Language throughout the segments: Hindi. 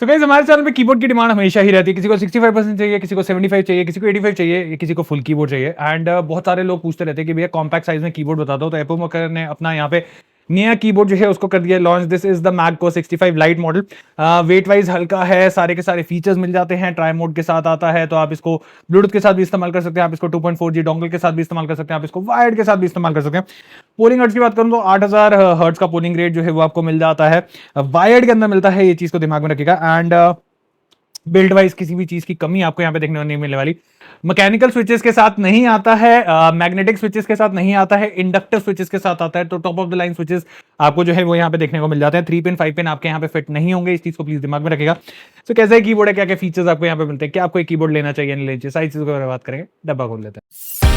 सो गाइस हमारे चैनल पे कीबोर्ड की डिमांड हमेशा ही रहती है। किसी को 65% चाहिए, किसी को 75 चाहिए, किसी को 85 चाहिए, किसी को फुल कीबोर्ड चाहिए। एंड बहुत सारे लोग पूछते रहते हैं कि भैया कॉम्पैक्ट साइज में कीबोर्ड बता दो। तो एपोमेकर ने अपना यहाँ पे नया कीबोर्ड जो है उसको कर दिया लॉन्च। दिस इज द मैगको 65 लाइट मॉडल। वेट वाइज हल्का है, सारे के सारे फीचर्स मिल जाते हैं, ट्राई मोड के साथ आता है, तो आप इसको ब्लूटूथ के साथ भी इस्तेमाल कर सकते हैं, आप इसको 2.4G डोंगल के साथ भी इस्तेमाल कर सकते हैं, आप इसको वायर्ड के साथ भी इस्तेमाल कर सकते हैं। पोलिंग हर्ट्ज की बात करूं तो 8000 हर्ट्ज का पोलिंग रेट जो है वो आपको मिल जाता है, वायर्ड के अंदर मिलता है, ये चीज को दिमाग में रखिएगा। एंड बिल्ड वाइज किसी भी चीज की कमी आपको यहाँ पे देखने को नहीं मिलने वाली। मैकेनिकल स्विचेस के साथ नहीं आता है, मैग्नेटिक स्विचेस के साथ नहीं आता है, इंडक्टर स्विचेस के साथ आता है। तो top of the line switches आपको जो है वो यहाँ पे देखने को मिल जाते हैं। 3 पिन 5 पिन आपके यहाँ पे फिट नहीं होंगे, इस चीज को प्लीज दिमाग में रखिएगा। तो कैसे कीबोर्ड है, क्या क्या फीचर्स आपको यहाँ पे मिलते हैं, क्या आपको एक कीबोर्ड लेना चाहिए नहीं लेना चाहिए, सारी चीजों के बारे में बात करेंगे। डब्बा खोल लेते हैं।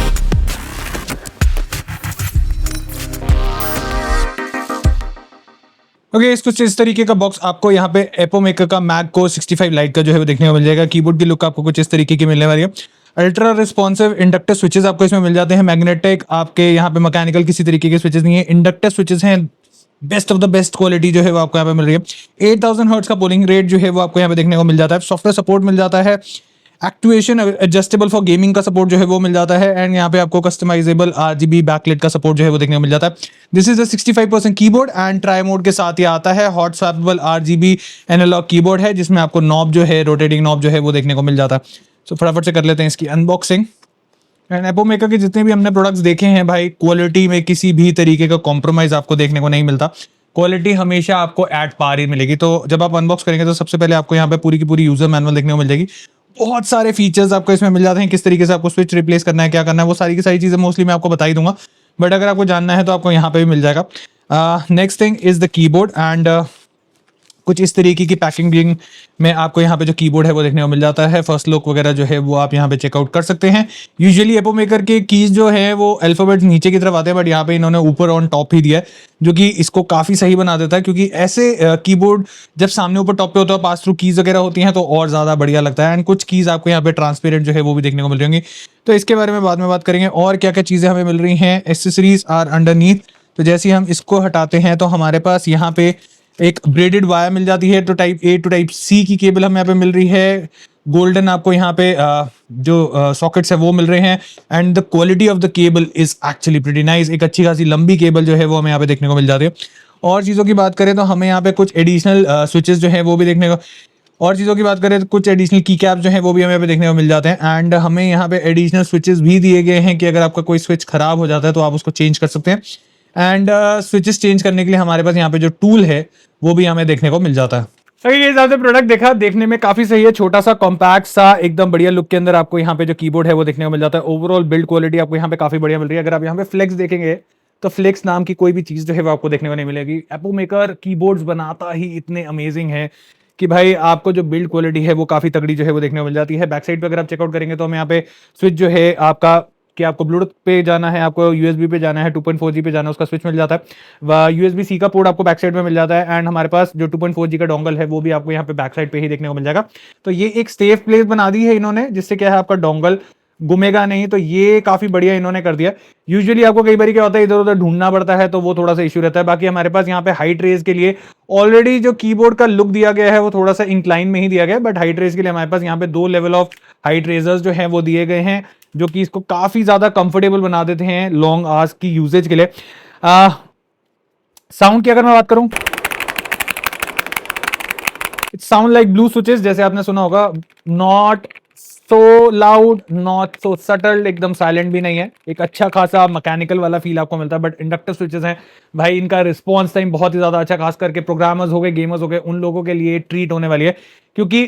ओके इसको इस तरीके का बॉक्स आपको यहाँ पे एपोमेकर का मैगको 65 लाइट का जो है वो देखने को मिल जाएगा। कीबोर्ड की लुक आपको कुछ इस तरीके की मिलने वाली है। अल्ट्रा रिस्पॉन्सिव इंडक्टर स्विचेस आपको इसमें मिल जाते हैं। मैग्नेटिक आपके यहाँ पे मैकेनिकल किसी तरीके के स्विचेस नहीं है, इंडक्टर स्विचेस हैं। Best of the best quality जो है वो आपको यहाँ पे मिल रही है। 8000 हर्ट्ज का पोलिंग रेट जो है वो आपको यहाँ पे देखने को मिल जाता है। सॉफ्टवेयर सपोर्ट मिल जाता है, एक्टिवेशन एडजस्टेबल फॉर गेमिंग का सपोर्ट जो है वो मिल जाता है। एंड यहाँ पे आपको कस्टमाइजेबल RGB बैकलाइट का सपोर्ट जो है वो देखने को मिल जाता है। This is a 65% keyboard and tri mode के साथ ये आता है। Hot swappable RGB analogue keyboard है जिसमें आपको नॉब जो है, रोटेटिंग नॉब जो है वो देखने को मिल जाता है। सो फटाफट से कर लेते हैं इसकी अनबॉक्सिंग। एंड एपोमेकर के जितने भी हमने प्रोडक्ट्स देखे हैं भाई, क्वालिटी में किसी भी तरीके का कॉम्प्रोमाइज आपको देखने को नहीं मिलता। क्वालिटी हमेशा आपको एट पार ही मिलेगी। तो जब आप अनबॉक्स करेंगे तो सबसे पहले आपको यहाँ पे पूरी की पूरी यूजर मैनुअल देखने को मिल जाएगी। बहुत सारे फीचर्स आपको इसमें मिल जाते हैं, किस तरीके से आपको स्विच रिप्लेस करना है, क्या करना है, वो सारी की सारी चीजें मोस्टली मैं आपको बता ही दूंगा। बट अगर आपको जानना है तो आपको यहाँ पे भी मिल जाएगा। Next thing is the keyboard and कुछ इस तरीके की पैकिंग में आपको यहाँ पे जो कीबोर्ड है वो देखने को मिल जाता है। फर्स्ट लुक वगैरह जो है वो आप यहाँ पे चेकआउट कर सकते हैं। यूजुअली एपोमेकर के कीज जो है वो अल्फाबेट्स नीचे की तरफ आते हैं, बट यहाँ पे इन्होंने ऊपर ऑन टॉप ही दिया है, जो कि इसको काफी सही बना देता है। क्योंकि ऐसे कीबोर्ड जब सामने ऊपर टॉप पे होता है, पास थ्रू कीज वगैरह होती हैं, तो और ज्यादा बढ़िया लगता है। एंड कुछ कीज आपको यहाँ पे ट्रांसपेरेंट जो है वो भी देखने को मिल रही होंगी, तो इसके बारे में बाद में बात करेंगे। और क्या क्या चीजें हमें मिल रही हैं, एसेसरीज आर अंडरनीथ। तो जैसे हम इसको हटाते हैं तो हमारे पास यहाँ पे एक ब्रेडेड वायर मिल जाती है। तो type A to type C की केबल हमें यहाँ पे मिल रही है। गोल्डन आपको यहाँ पे जो सॉकेट्स है वो मिल रहे हैं। And the quality of the cable is actually pretty nice. एक अच्छी खासी लंबी केबल जो है वो हमें यहाँ पे देखने को मिल जाती है। और चीज़ों की बात करें तो हमें यहाँ पे कुछ एडिशनल स्विचेस जो है वो भी देखने को, और चीज़ों की बात करें तो कुछ एडिशनल की कैप जो है वो भी हमें यहाँ पे देखने को मिल जाते हैं। एंड हमें यहाँ पे एडिशनल स्विचेस भी दिए गए हैं कि अगर आपका कोई स्विच खराब हो जाता है तो आप उसको चेंज कर सकते हैं। एंड स्विचेस चेंज करने के लिए हमारे पास यहाँ पे जो टूल है वो भी हमें देखने को मिल जाता है। सही के हिसाब से प्रोडक्ट देखा, देखने में काफी सही है, छोटा सा कॉम्पैक्ट सा एकदम बढ़िया लुक के अंदर आपको यहाँ पे जो कीबोर्ड है वो देखने को मिल जाता है। ओवरऑल बिल्ड क्वालिटी आपको यहाँ पे काफी बढ़िया मिल रही है। अगर आप यहाँ पे फ्लेक्स देखेंगे तो फ्लेक्स नाम की कोई भी चीज जो है वो आपको देखने को नहीं मिलेगी। एपोमेकर कीबोर्ड्स बनाता ही इतने अमेजिंग है कि भाई आपको जो बिल्ड क्वालिटी है वो काफी तगड़ी जो है वो देखने को मिल जाती है। बैक साइड पे अगर आप चेकआउट करेंगे तो हमें यहाँ पे स्विच जो है आपका, कि आपको ब्लूटूथ पे जाना है, आपको USB पे जाना है, 2.4G पे जाना है, उसका स्विच मिल जाता है। USB-C का पोर्ट आपको बैक साइड में मिल जाता है। एंड हमारे पास जो 2.4G का डोंगल है वो भी आपको यहाँ पे बैक साइड पे ही देखने को मिल जाएगा। तो ये एक सेफ प्लेस बना दी है इन्होंने, जिससे क्या है आपका डोंगल घूमेगा नहीं। तो ये काफी बढ़िया इन्होंने कर दिया। यूजुअली आपको कई बार क्या होता है, इधर उधर ढूंढना पड़ता है, तो वो थोड़ा सा इश्यू रहता है। बाकी हमारे पास यहाँ पे हाइट रेज के लिए ऑलरेडी जो कीबोर्ड का लुक दिया गया है वो थोड़ा सा इंक्लाइन में ही दिया गया है, बट हाइट रेज के लिए हमारे पास यहाँ पे 2 लेवल ऑफ हाइट रेजर्स जो है वो दिए गए हैं, जो कि इसको काफी ज्यादा कंफर्टेबल बना देते हैं लॉन्ग आवर्स की यूजेज के लिए। साउंड की अगर मैं बात करूं, it sound like blue switches, जैसे आपने सुना होगा। Not so loud, not so subtle, एकदम साइलेंट भी नहीं है। एक अच्छा खासा मैकेनिकल वाला फील आपको मिलता है। बट इंडक्टर स्विचेस हैं भाई, इनका रिस्पॉन्स टाइम बहुत ही ज्यादा अच्छा, खास करके प्रोग्रामर्स हो गए, गेमर्स हो गए, उन लोगों के लिए ट्रीट होने वाली है। क्योंकि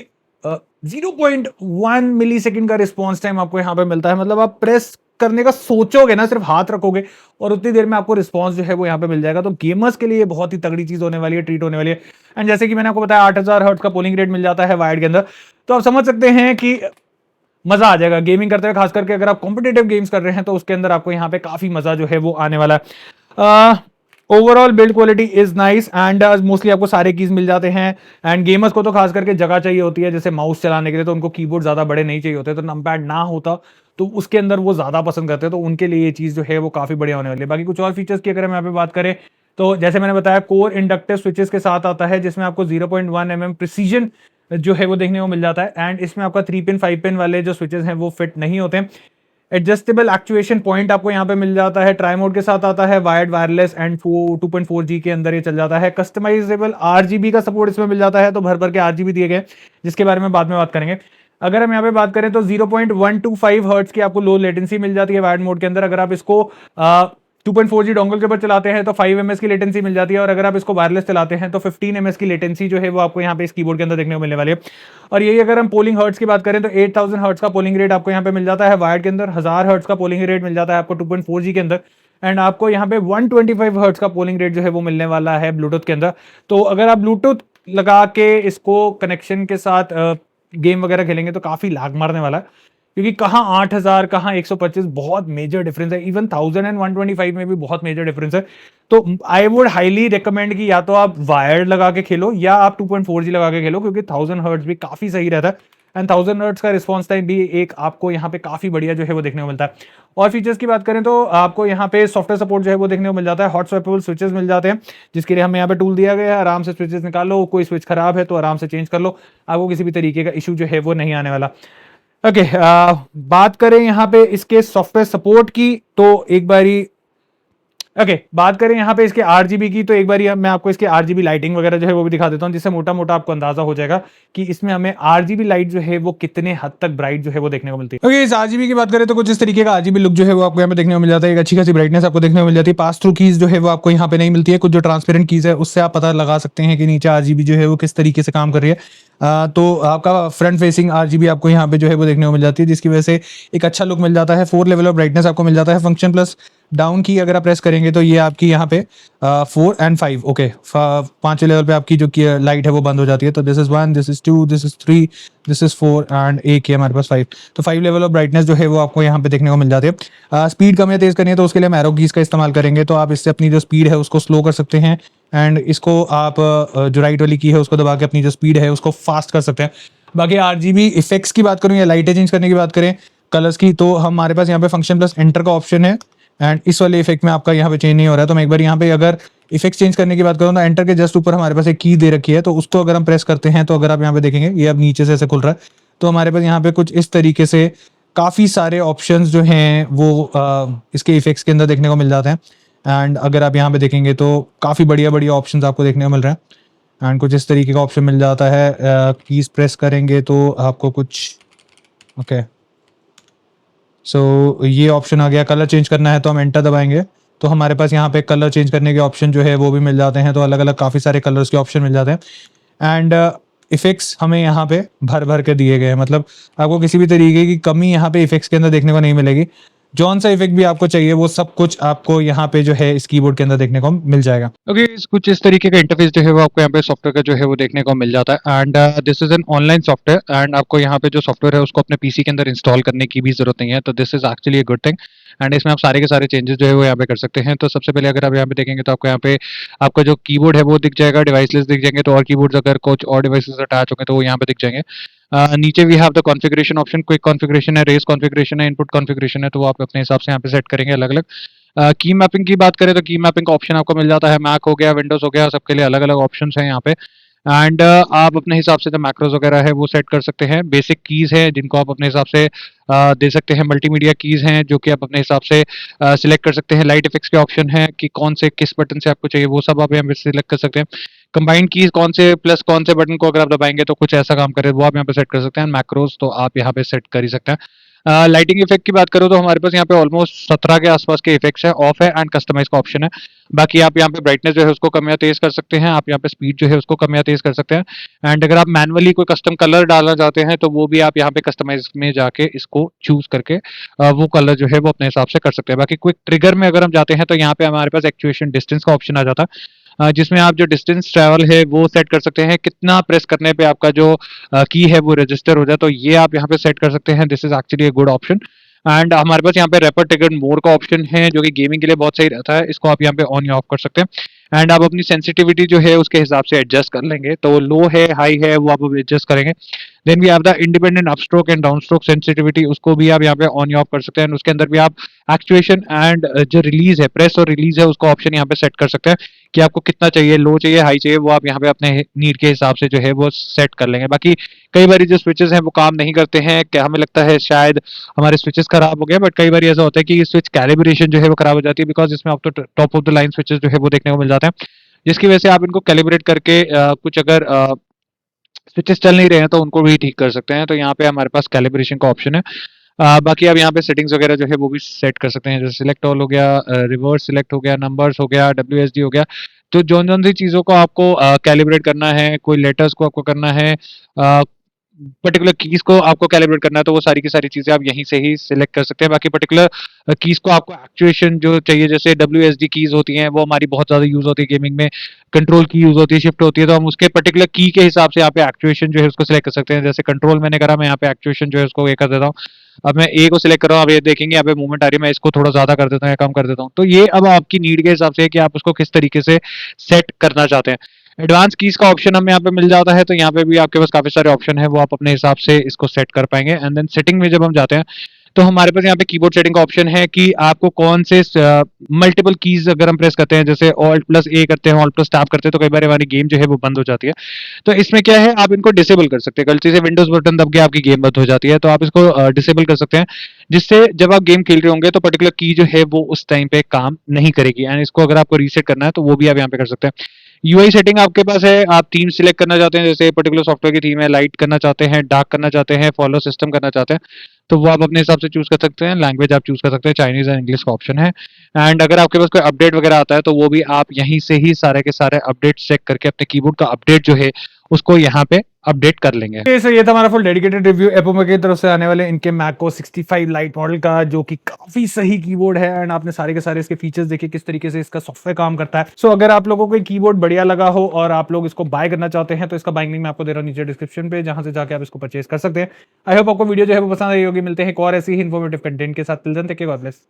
0.1 मिली सेकेंड का रिस्पॉन्स टाइम आपको यहाँ पे मिलता है। मतलब आप प्रेस करने का सोचोगे ना, सिर्फ हाथ रखोगे और उतनी देर में आपको रिस्पॉन्स जो है वो यहाँ पे मिल जाएगा। तो गेमर्स के लिए बहुत ही तगड़ी चीज होने वाली है, ट्रीट होने वाली है। एंड जैसे कि मैंने आपको बताया 8000 हर्ट्ज का पोलिंग रेट मिल जाता है वायर्ड के अंदर, तो आप समझ सकते हैं कि मजा आ जाएगा गेमिंग करते हुए। खास करके अगर आप कॉम्पिटेटिव गेम्स कर रहे हैं तो उसके अंदर आपको यहाँ पे काफी मजा जो है वो आने वाला है। Overall build quality is nice and mostly आपको सारे कीज मिल जाते हैं। एंड गेमर्स को तो खास करके जगह चाहिए होती है, जैसे माउस चलाने के लिए, तो उनको कीबोर्ड ज्यादा बड़े नहीं चाहिए होते, तो नंपैड ना होता तो उसके अंदर वो ज्यादा पसंद करते हैं, तो उनके लिए ये चीज जो है वो काफी बढ़िया होने वाली है। बाकी कुछ और फीचर्स की अगर हम यहाँ पे बात करें तो जैसे मैंने बताया, कोर इंडक्टिव स्विचेस के साथ आता है, जिसमें आपको 0.1 mm प्रिसीजन जो है वो देखने को मिल जाता है। एंड इसमें आपका 3 पिन 5 पिन वाले जो स्विचेस हैं वो फिट नहीं होते हैं। एडजस्टेबल एक्चुएशन पॉइंट आपको यहाँ पे मिल जाता है, ट्राई मोड के साथ आता है, वायर्ड वायरलेस एंड 2.4G के अंदर ये चल जाता है। कस्टमाइजेबल RGB का सपोर्ट इसमें मिल जाता है, तो भर भर के RGB दिए गए, जिसके बारे में बाद में बात करेंगे। अगर हम यहाँ पे बात करें तो 0.125 हर्ट्ज की आपको लो लेटेंसी मिल जाती है वायर्ड मोड के अंदर। अगर आप इसको 2.4G डोंगल के ऊपर चलाते हैं तो 5 ms की लेटेंसी मिल जाती है, और अगर आप इसको वायरलेस चलाते हैं तो 15 ms की लेटेंसी जो है वो आपको यहाँ पे इस कीबोर्ड के अंदर देखने को मिलने वाली है। और यही अगर हम पोलिंग हर्ट्ज की बात करें तो 8000 हर्ट्ज का पोलिंग रेट आपको यहाँ पे मिल जाता है वायर्ड के अंदर, 1000 हर्ट्ज का पोलिंग रेट मिल जाता है आपको 2.4G के अंदर, एंड आपको यहाँ पे 125 हर्ट्ज का पोलिंग रेट जो है वो मिलने वाला है ब्लूटूथ के अंदर। तो अगर आप ब्लूटूथ लगा के इसको कनेक्शन के साथ गेम वगैरह खेलेंगे तो काफी लाग मारने वाला है, क्योंकि कहाँ 8000 कहाँ 125, बहुत मेजर डिफरेंस है। इवन 1000 एंड 125 में भी बहुत मेजर डिफरेंस है। तो आई वुड हाईली रिकमेंड कि या तो आप वायर्ड लगा के खेलो या आप 2.4G लगा के खेलो, क्योंकि 1000 हर्ट्ज भी काफी सही रहता है, एंड 1000 हर्ट्ज का रिस्पॉन्स टाइम भी एक आपको यहाँ पे काफी बढ़िया जो है वो देखने को मिलता है। और फीचर्स की बात करें तो आपको यहाँ पे सॉफ्टवेयर सपोर्ट जो है वो देखने को मिल जाता है, हॉट स्वैपेबल स्विचेस मिल जाते हैं, जिसके लिए हमें यहाँ पे टूल दिया गया है। आराम से स्विचेस निकाल लो, कोई स्विच खराब है तो आराम से चेंज कर लो, आपको किसी भी तरीके का इशू जो है वो नहीं आने वाला। ओके, बात करें यहाँ पे इसके सॉफ्टवेयर सपोर्ट की तो एक बारी बात करें यहाँ पे इसके RGB की, तो एक बार मैं आपको इसके RGB लाइटिंग वगैरह जो है वो भी दिखा देता हूँ, जिससे मोटा मोटा आपको अंदाजा हो जाएगा कि इसमें हमें RGB लाइट जो है वो कितने हद तक ब्राइट जो है वो देखने को मिलती है। इस RGB की बात करें तो कुछ इस तरीके का RGB लुक जो है वो आपको यहाँ पे देखने को मिल जाता है। एक अच्छी खासी ब्राइटनेस आपको देखने को मिल जाती है। पास थ्रू कीज जो है वो आपको यहाँ पे नहीं मिलती है। कुछ जो ट्रांसपेरेंट कीज है उससे आप पता लगा सकते हैं कि नीचे RGB जो है वो किस तरीके से काम कर रही है। तो आपका फ्रंट फेसिंग RGB आपको यहाँ पे जो है वो देखने को मिल जाती है, जिसकी वजह से एक अच्छा लुक मिल जाता है। 4 लेवल ऑफ ब्राइटनेस आपको मिल जाता है। फंक्शन प्लस डाउन की अगर आप प्रेस करेंगे तो ये आपकी यहाँ पे 4 एंड 5 ओके 5 लेवल पे आपकी जो लाइट है वो बंद हो जाती है। तो this is 1, this is 2, this is 3, this is 4 and एक ही हमारे पास 5। तो 5 लेवल ऑफ ब्राइटनेस जो है वो आपको यहाँ पे देखने को मिल जाती है। स्पीड कम या तेज करनी है तो उसके लिए हम एरो कीज का इस्तेमाल करेंगे, तो आप इससे अपनी जो स्पीड है उसको स्लो कर सकते हैं, एंड इसको आप जो राइट वाली की है उसको दबा के अपनी जो स्पीड है उसको फास्ट कर सकते हैं। बाकी RGB इफेक्ट्स की बात करूँ या लाइटें चेंज करने की बात करें कलर्स की, तो हमारे पास यहाँ पे फंक्शन प्लस एंटर का ऑप्शन है, एंड इस वाले इफेक्ट में आपका यहाँ पे चेंज नहीं हो रहा है। तो मैं एक बार यहाँ पे अगर इफेक्ट चेंज करने की बात करूँ तो एंटर के जस्ट ऊपर हमारे पास एक की दे रखी है, तो उसको अगर हम प्रेस करते हैं तो अगर आप यहाँ पे देखेंगे ये अब नीचे से ऐसे खुल रहा है। तो हमारे पास यहाँ पे कुछ इस तरीके से काफ़ी सारे ऑप्शंस जो हैं वो इसके इफेक्ट्स के अंदर देखने को मिल जाते हैं। एंड अगर आप यहाँ पे देखेंगे तो काफ़ी बढ़िया बढ़िया ऑप्शंस आपको देखने को मिल रहे हैं, एंड कुछ इस तरीके का ऑप्शन मिल जाता है। कीज प्रेस करेंगे तो आपको कुछ ओके सो ये ऑप्शन आ गया। कलर चेंज करना है तो हम एंटर दबाएंगे तो हमारे पास यहाँ पे कलर चेंज करने के ऑप्शन जो है वो भी मिल जाते हैं। तो अलग अलग काफ़ी सारे कलर्स के ऑप्शन मिल जाते हैं, एंड इफेक्ट्स हमें यहाँ पे भर भर के दिए गए हैं, मतलब आपको किसी भी तरीके की कमी यहाँ पे इफेक्ट्स के अंदर देखने को नहीं मिलेगी। जौन सा इफेक्ट भी आपको चाहिए वो सब कुछ आपको यहाँ पे जो है इस कीबोर्ड के अंदर देखने को मिल जाएगा। ओके कुछ इस तरीके का इंटरफेस जो है वो आपको यहाँ पे सॉफ्टवेयर का जो है वो देखने को मिल जाता है। And this is an online software, and आपको यहाँ पे जो सॉफ्टवेयर है उसको अपने पीसी के अंदर इंस्टॉल करने की भी जरूरत नहीं है। तो this is actually a good thing, and इसमें आप सारे के सारे चेंजेस जो है वो यहाँ पे कर सकते हैं। तो सबसे पहले अगर आप यहाँ पे देखेंगे तो आपको यहाँ पे आपका जो कीबोर्ड है वो दिख जाएगा, डिवाइस लिस्ट दिख जाएंगे। तो और कीबोर्ड्स अगर कुछ और डिवाइसेस अटैच होंगे तो वो यहाँ पे दिख जाएंगे। नीचे we have the configuration option, quick configuration है, रेस कॉन्फ़िगरेशन है, इनपुट कॉन्फ़िगरेशन है। तो वो आप अपने हिसाब से यहाँ पे सेट करेंगे अलग अलग। की मैपिंग की बात करें तो की मैपिंग का ऑप्शन आपको मिल जाता है। मैक हो गया, विंडोज हो गया, सबके लिए अलग अलग ऑप्शंस हैं यहाँ पे। एंड आप अपने हिसाब से जो मैक्रोज वगैरह है वो सेट कर सकते हैं। बेसिक कीज हैं जिनको आप अपने हिसाब से दे सकते हैं। मल्टीमीडिया कीज हैं जो कि आप अपने हिसाब से सिलेक्ट कर सकते हैं। लाइट इफेक्ट्स के ऑप्शन है कि कौन से किस बटन से आपको चाहिए वो सब आप यहाँ पे सिलेक्ट कर सकते हैं। कंबाइंड कीज कौन से प्लस कौन से बटन को अगर आप दबाएंगे तो कुछ ऐसा काम करे वो आप यहाँ पे सेट कर सकते हैं। मैक्रोज तो आप यहाँ पे सेट कर ही सकते हैं। लाइटिंग इफेक्ट की बात करो तो हमारे पास यहाँ पे ऑलमोस्ट 17 के आसपास के इफेक्ट्स है। ऑफ है एंड कस्टमाइज का ऑप्शन है। बाकी आप यहाँ पे ब्राइटनेस जो है उसको कम या तेज कर सकते हैं। आप यहाँ पे स्पीड जो है उसको कम या तेज कर सकते हैं। एंड अगर आप मैनुअली कोई कस्टम कलर डालना चाहते हैं तो वो भी आप यहाँ पे कस्टमाइज में जाके इसको चूज करके वो कलर जो है वो अपने हिसाब से कर सकते हैं। बाकी क्विक ट्रिगर में अगर हम जाते हैं तो यहाँ पे हमारे पास एक्चुएशन डिस्टेंस का ऑप्शन आ जाता है, जिसमें आप जो डिस्टेंस ट्रैवल है वो सेट कर सकते हैं। कितना प्रेस करने पे आपका जो की है वो रजिस्टर हो जाए, तो ये आप यहाँ पे सेट कर सकते हैं। This is actually a good option. And हमारे पास यहाँ पे रैपर ट्रिगर मोड का ऑप्शन है जो कि गेमिंग के लिए बहुत सही रहता है। इसको आप यहाँ पे ऑन या ऑफ कर सकते हैं। एंड आप अपनी सेंसिटिविटी जो है उसके हिसाब से एडजस्ट कर लेंगे। तो लो है हाई है वो आप एडजस्ट करेंगे। Then we have the independent up stroke and down stroke sensitivity, उसको भी आप यहाँ पे ऑन या ऑफ कर सकते हैं। उसके अंदर भी आप एक्चुएशन एंड जो रिलीज है, प्रेस और रिलीज है, उसका ऑप्शन यहाँ पे सेट कर सकते हैं। कि आपको कितना चाहिए, लो चाहिए, हाई चाहिए, वो आप यहाँ पे अपने नीड के हिसाब से जो है वो सेट कर लेंगे। बाकी कई बार जो स्विचेस हैं वो काम नहीं करते हैं, क्या हमें लगता है शायद हमारे स्विचेस खराब हो गए, बट कई बार ऐसा होता है कि स्विच कैलिब्रेशन जो है वो खराब हो जाती है, बिकॉज इसमें आपको top of the line switches जो है वो देखने को मिल जाते हैं, जिसकी वजह से आप इनको कैलिब्रेट करके कुछ अगर स्विचेस चल नहीं रहे हैं तो उनको भी ठीक कर सकते हैं। तो यहाँ पे हमारे पास कैलिब्रेशन का ऑप्शन है। बाकी आप यहाँ पे सेटिंग्स वगैरह जो है वो भी सेट कर सकते हैं, जैसे सिलेक्ट ऑल हो गया, रिवर्स सिलेक्ट हो गया, नंबर्स हो गया, WSD हो गया। तो जौन जौन सी चीज़ों को आपको कैलिब्रेट करना है, कोई लेटर्स को आपको करना है, पर्टिकुलर कीज को आपको कैलिब्रेट करना है, तो वो सारी की सारी चीज़ें आप यहीं से ही सिलेक्ट कर सकते हैं। बाकी पर्टिकुलर कीज को आपको एक्चुएशन जो चाहिए, जैसे WSD कीज होती हैं वो हमारी बहुत ज़्यादा यूज़ होती है गेमिंग में, कंट्रोल की यूज़ होती है, शिफ्ट होती है, तो हम उसके पर्टिकुलर की के हिसाब से यहाँ पे एक्चुएशन जो है उसको सिलेक्ट कर सकते हैं। जैसे कंट्रोल मैंने करा, मैं यहाँ पे एक्चुएशन जो है उसको ये कर देता हूँ। अब मैं ए को सिलेक्ट कर रहा हूँ, अब ये देखेंगे यहाँ पे मूवमेंट आ रही है, मैं इसको थोड़ा ज़्यादा कर देता हूँ या कम कर देता हूँ। तो ये अब आपकी नीड के हिसाब से है कि आप उसको किस तरीके से सेट करना चाहते हैं। एडवांस कीज का ऑप्शन हमें यहाँ पे मिल जाता है, तो यहाँ पे भी आपके पास काफी सारे ऑप्शन है, वो आप अपने हिसाब से इसको सेट कर पाएंगे। एंड देन सेटिंग में जब हम जाते हैं तो हमारे पास यहाँ पे कीबोर्ड सेटिंग का ऑप्शन है कि आपको कौन से मल्टीपल कीज अगर हम प्रेस करते हैं, जैसे Alt+A करते हैं, Alt+Tab करते हैं, तो कई बार हमारी गेम जो है वो बंद हो जाती है। तो इसमें क्या है, आप इनको डिसेबल कर सकते हैं। गलती से विंडोज बटन दब के आपकी गेम बंद हो जाती है, तो आप इसको डिसेबल कर सकते हैं, जिससे जब आप गेम खेल रहे होंगे तो पर्टिकुलर की जो है वो उस टाइम पे काम नहीं करेगी। एंड इसको अगर आपको रीसेट करना है तो वो भी आप यहाँ पे कर सकते हैं। यूआई सेटिंग आपके पास है, आप थीम सिलेक्ट करना चाहते हैं, जैसे पर्टिकुलर सॉफ्टवेयर की थीम है, लाइट करना चाहते हैं, डार्क करना चाहते हैं, फॉलो सिस्टम करना चाहते हैं, तो वो आप अपने हिसाब से चूज कर सकते हैं। लैंग्वेज आप चूज कर सकते हैं, चाइनीज एंड इंग्लिश का ऑप्शन है। एंड अगर आपके पास कोई अपडेट वगैरह आता है तो वो भी आप यहीं से ही सारे के सारे अपडेट चेक करके अपने कीबोर्ड का अपडेट जो है उसको यहाँ पे अपडेट कर लेंगे। सो ये था हमारा फुल डेडिकेटेड रिव्यू एपोमे की तरफ से आने वाले इनके मैक को 65 लाइट मॉडल का, जो कि काफी सही कीबोर्ड है। एंड आपने सारे के सारे इसके फीचर्स देखे, किस तरीके से इसका सॉफ्टवेयर काम करता है। सो अगर आप लोगों को कीबोर्ड बढ़िया लगा हो और आप लोग इसको बाय करना चाहते हैं तो इसका बाइंग लिंक मैं आपको दे रहा हूँ नीचे डिस्क्रिप्शन पे, जहां से जाके आप इसको परचेज कर सकते हैं। आई होप आपको वीडियो जो है वो पसंद आई होगी। मिलते हैं एक और ऐसी ही इन्फॉर्मेटिव कंटेंट के साथ। Till then take care, God bless.